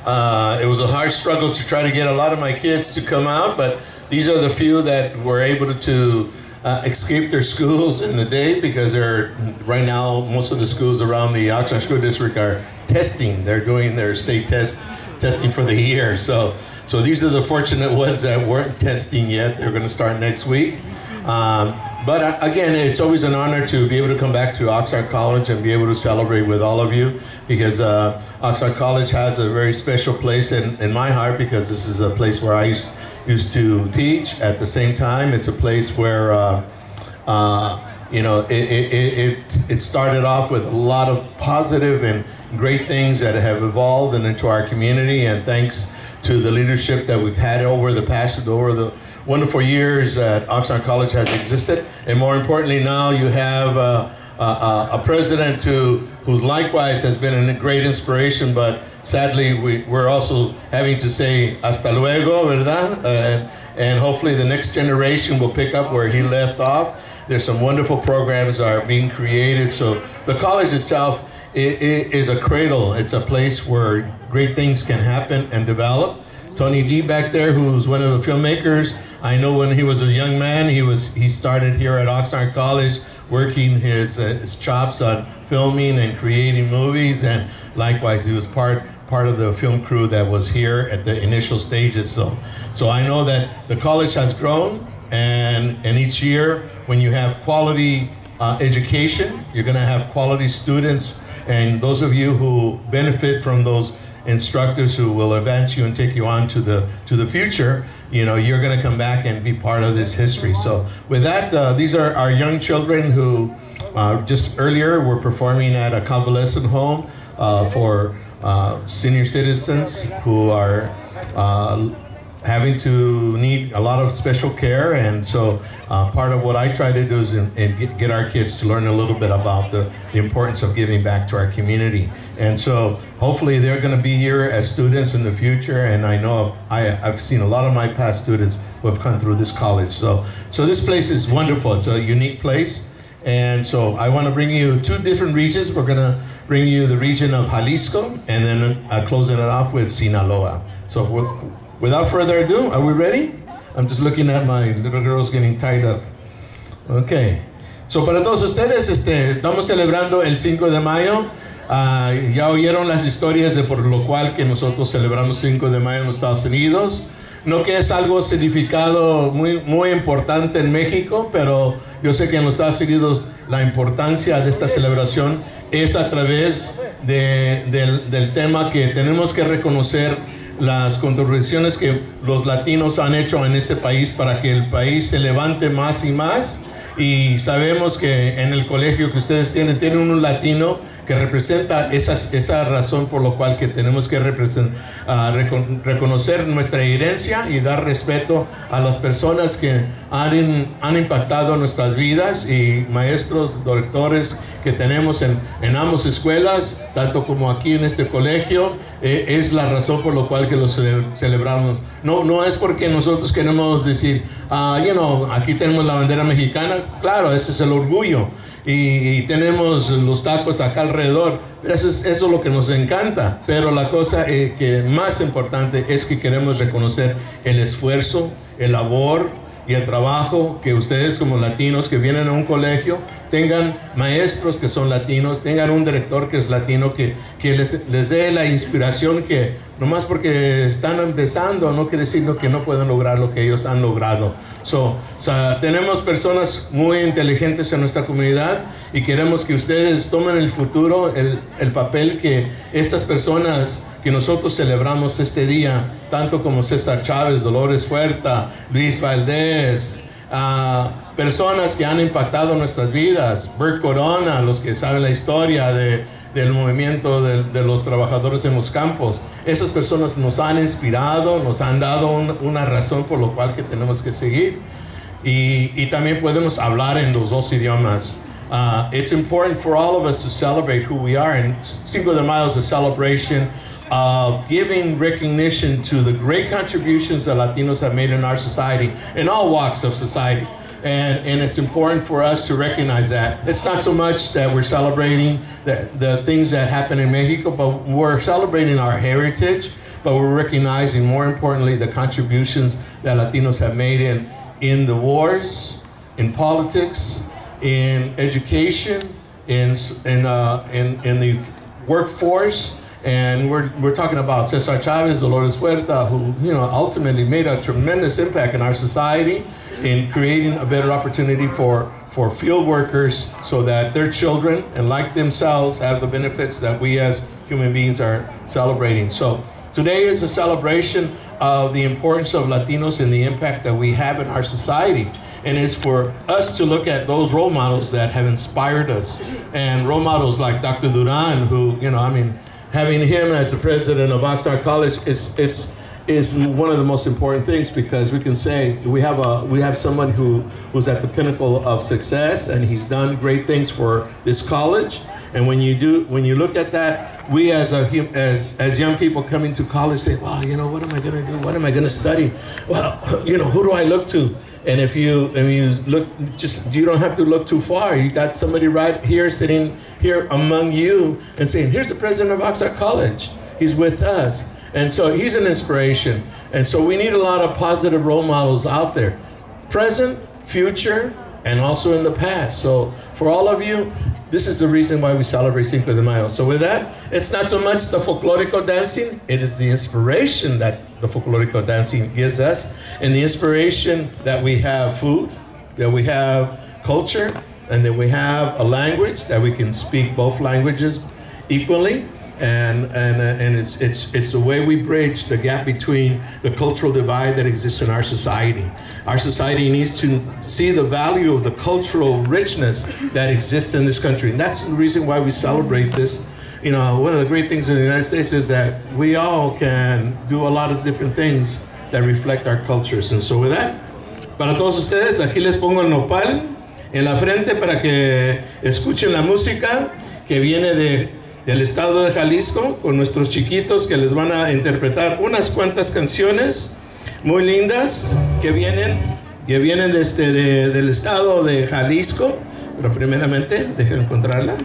It was a hard struggle to try to get a lot of my kids to come out, but these are the few that were able to escape their schools in the day, because they're right now most of the schools around the Oxnard School District are testing. They're doing their state testing for the year. So these are the fortunate ones that weren't testing yet. They're going to start next week. But again, it's always an honor to be able to come back to Oxnard College and be able to celebrate with all of you, because Oxnard College has a very special place in my heart, because this is a place where I used to teach. At the same time, it's a place where you know, it started off with a lot of positive and great things that have evolved and into our community, and thanks to the leadership that we've had over the wonderful years that Oxnard College has existed. And more importantly, now you have a president who's likewise has been a great inspiration, but sadly we're also having to say hasta luego, ¿verdad? And hopefully the next generation will pick up where he left off. There's some wonderful programs that are being created. So the college itself is a cradle. It's a place where great things can happen and develop. Tony D back there, who's one of the filmmakers, I know when he was a young man, he started here at Oxnard College working his chops on filming and creating movies, and likewise he was part of the film crew that was here at the initial stages. So I know that the college has grown, and each year when you have quality education, you're going to have quality students, and those of you who benefit from those instructors who will advance you and take you on to the future, you know, you're going to come back and be part of this history. So with that, these are our young children who just earlier were performing at a convalescent home for senior citizens who are having to need a lot of special care. And so part of what I try to do is get our kids to learn a little bit about the importance of giving back to our community. And so hopefully they're going to be here as students in the future. And I know I've seen a lot of my past students who have come through this college. So this place is wonderful. It's a unique place. And so I want to bring you two different regions. We're going to bring you the region of Jalisco, and then closing it off with Sinaloa. So without further ado, are we ready? I'm just looking at my little girls getting tied up. Okay. So para todos ustedes, estamos celebrando el 5 de mayo. Ya oyeron las historias de por lo cual que nosotros celebramos 5 de mayo en los Estados Unidos. No que es algo significado muy importante en México, pero yo sé que en los Estados Unidos la importancia de esta celebración es a través del tema que tenemos que reconocer las contribuciones que los latinos han hecho en este país para que el país se levante más y más. Y sabemos que en el colegio que ustedes tienen un latino que representa esa razón por lo cual que tenemos que reconocer nuestra herencia y dar respeto a las personas que han impactado nuestras vidas, y maestros, doctores que tenemos en ambas escuelas, tanto como aquí en este colegio. Es la razón por la cual que lo celebramos. No es porque nosotros queremos decir, aquí tenemos la bandera mexicana. Claro, ese es el orgullo. Y tenemos los tacos acá alrededor. Pero eso es lo que nos encanta. Pero la cosa que más importante es que queremos reconocer el esfuerzo, el labor y el trabajo que ustedes como latinos que vienen a un colegio tengan maestros que son latinos, tengan un director que es latino, que les dé la inspiración que nomás porque están empezando no quiere decir que no pueden lograr lo que ellos han logrado. Tenemos personas muy inteligentes en nuestra comunidad y queremos que ustedes tomen el futuro, el papel que estas personas que nosotros celebramos este día, tanto como César Chávez, Dolores Huerta, Luis Valdés, personas que han impactado nuestras vidas, Bert Corona, los que saben la historia del movimiento de los trabajadores en los campos. Esas personas nos han inspirado, nos han dado una razón por lo cual que tenemos que seguir, y también podemos hablar en los dos idiomas. It's important for all of us to celebrate who we are, and Cinco de Mayo is a celebration of giving recognition to the great contributions that Latinos have made in our society, in all walks of society. And it's important for us to recognize that. It's not so much that we're celebrating the things that happen in Mexico, but we're celebrating our heritage, but we're recognizing, more importantly, the contributions that Latinos have made in the wars, in politics, in education, in the workforce. And we're talking about Cesar Chavez, Dolores Huerta, who ultimately made a tremendous impact in our society in creating a better opportunity for field workers so that their children, and like themselves, have the benefits that we as human beings are celebrating. So today is a celebration of the importance of Latinos and the impact that we have in our society. And it's for us to look at those role models that have inspired us. And role models like Dr. Duran, who, having him as the president of Oxnard College is one of the most important things, because we can say we have someone who's at the pinnacle of success, and he's done great things for this college. And when you look at that, we as young people coming to college say, wow, what am I going to do? What am I going to study? Well, who do I look to? And if you look, you don't have to look too far. You got somebody right here, sitting here among you, and saying, here's the president of Oxnard College. He's with us. And so he's an inspiration. And so we need a lot of positive role models out there, present, future, and also in the past. So for all of you, this is the reason why we celebrate Cinco de Mayo. So with that, it's not so much the folklorico dancing, it is the inspiration that the folklorico dancing gives us, and the inspiration that we have food, that we have culture, and that we have a language, that we can speak both languages equally. And it's the way we bridge the gap between the cultural divide that exists in our society. Our society needs to see the value of the cultural richness that exists in this country. And that's the reason why we celebrate this. One of the great things in the United States is that we all can do a lot of different things that reflect our cultures. And so with that, para todos ustedes, aquí les pongo el nopal en la frente para que escuchen la música que viene del estado de Jalisco, con nuestros chiquitos que les van a interpretar unas cuantas canciones muy lindas que vienen del estado de Jalisco. Pero primeramente, dejen encontrarla.